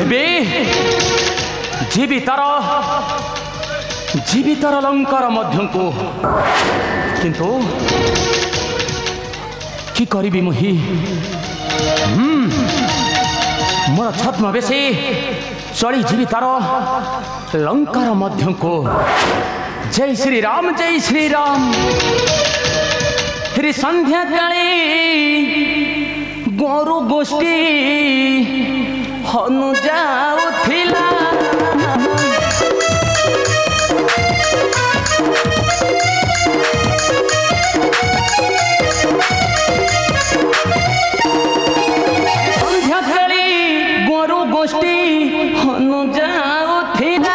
ଏବେ ଜୀବିତାର ଲଙ୍କାର ମଧ୍ୟକୁ କିନ୍ତୁ কি করিবি মুহি মোর ছদ্মবেশী চলি ଯିବି ତାର ଲଙ୍କାର ମଧ୍ୟକୁ। ଜୟ ଶ୍ରୀରାମ ଜୟ ଶ୍ରୀରାମ। ରେ ସନ୍ଧ୍ୟା କାଳେ ଗୋରୁ ଗୋଷ୍ଠୀ ହନୁ ଯାଉଥିଲା गोष्ठी हनु जाऊथिला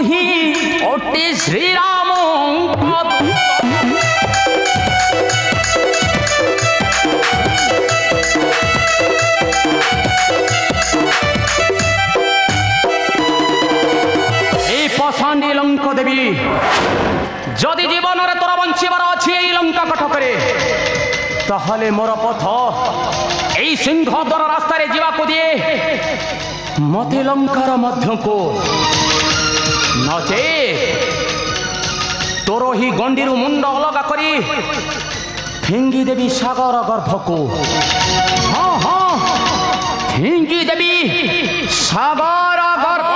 ही श्री श्रीराम पशाणी लंका देवी जदि जीवन में तोर बंचार अच्छी लंका कटकरे ताहले मोर पथ यही सिंहद्वार रास्ता जावाक दिए मत लंकार मध्य को नचे तोर ही गंडी मुंड अलग करी फिंगी देवी सागर गर्भ को हाँ हाँ फिंगी देवी सागर गर्भ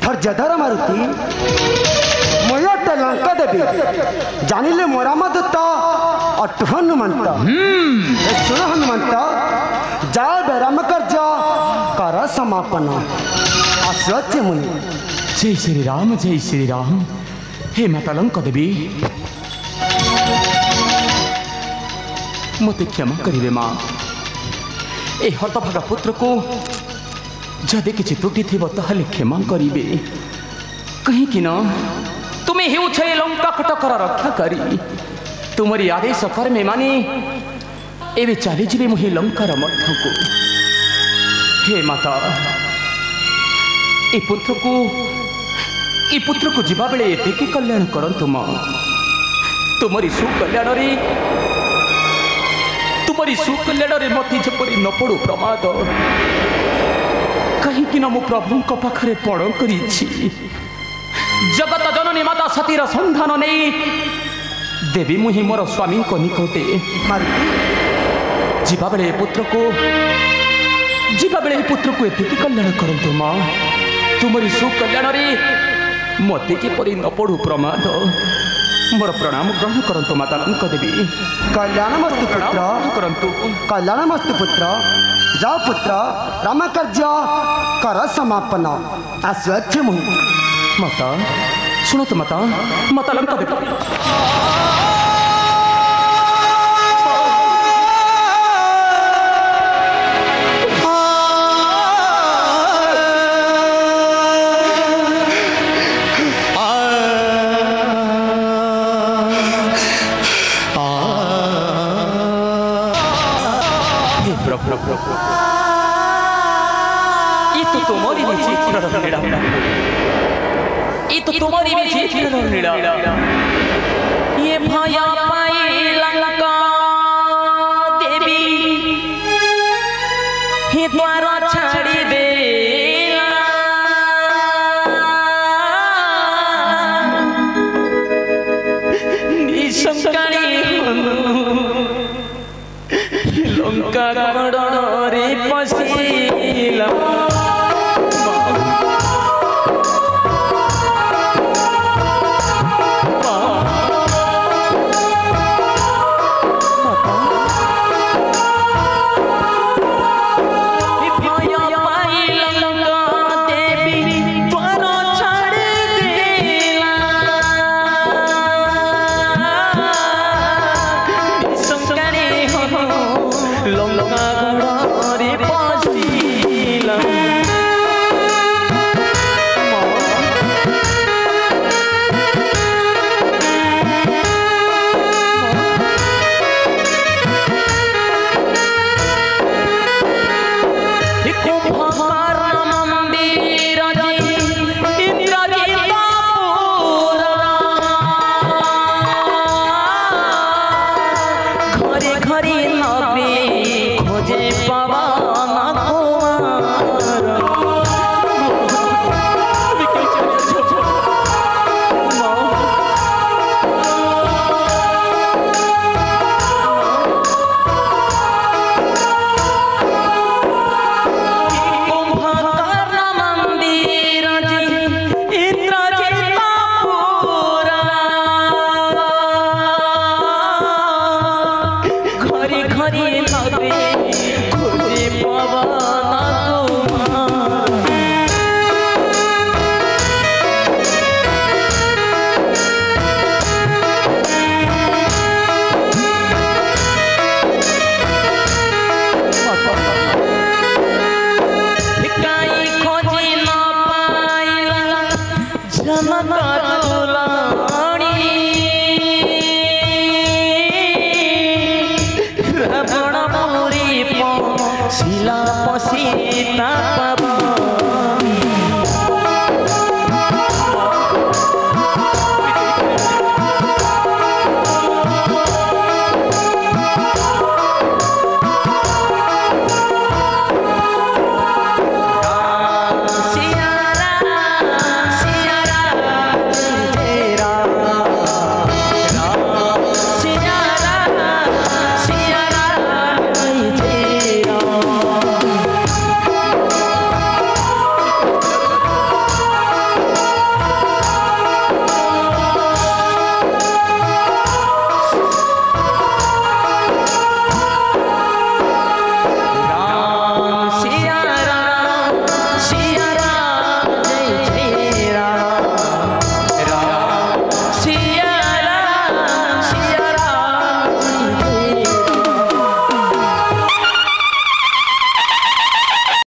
धैर्यधर मारुति मयोटे लंका देवी जानिले मोरा मदत अटु हनुमंत सुन हनुमंत जा बेराम कार्य कर समापन आसुचे मुनि जय श्री राम जय श्री राम। हे माता लंका देवी मत क्षमा करिवे माँ ए हतभागा पुत्र को जदि किसी त्रुटि थी ताहले क्षमा करिवे कहीं तुम्हें हेउछ लंका कटकर रक्षा करी तुमरी आदेश कर्मे मानी एवं चली जी मुझे लंकार मध्य को हे माता ए पुत्र को जीवा बेले एतिकी कल्याण करंतु मां तुमरी सुकल्याण मत जपरी न पड़ू प्रमाद कहीं मु प्रभु पाखे पण कर जगत जननी माता सतीर संधान नहीं देवी मुही मोर स्वामी निकटे जीवा बेले पुत्र को एतिकी कल्याण करंतु मां तुमरी सुकल्याण मत किपरि न पड़ू प्रमाद मोर प्रणाम ग्रहण करंतु माता लंका देवी कल्याणमस्तु पुत्र करंतु कल्याणमस्तु पुत्र जाओ पुत्र राम कार्य कर समापन आसुचे मुहि माता सुनो तो माता लंका देवी ये तो तुम्हारी विचित्र लीला ये भया पाई लंका देवी हे द्वारा छाड़ी दे निशंकरी लंका गड़े पसीला रावण पुरी शिला पसीता पावन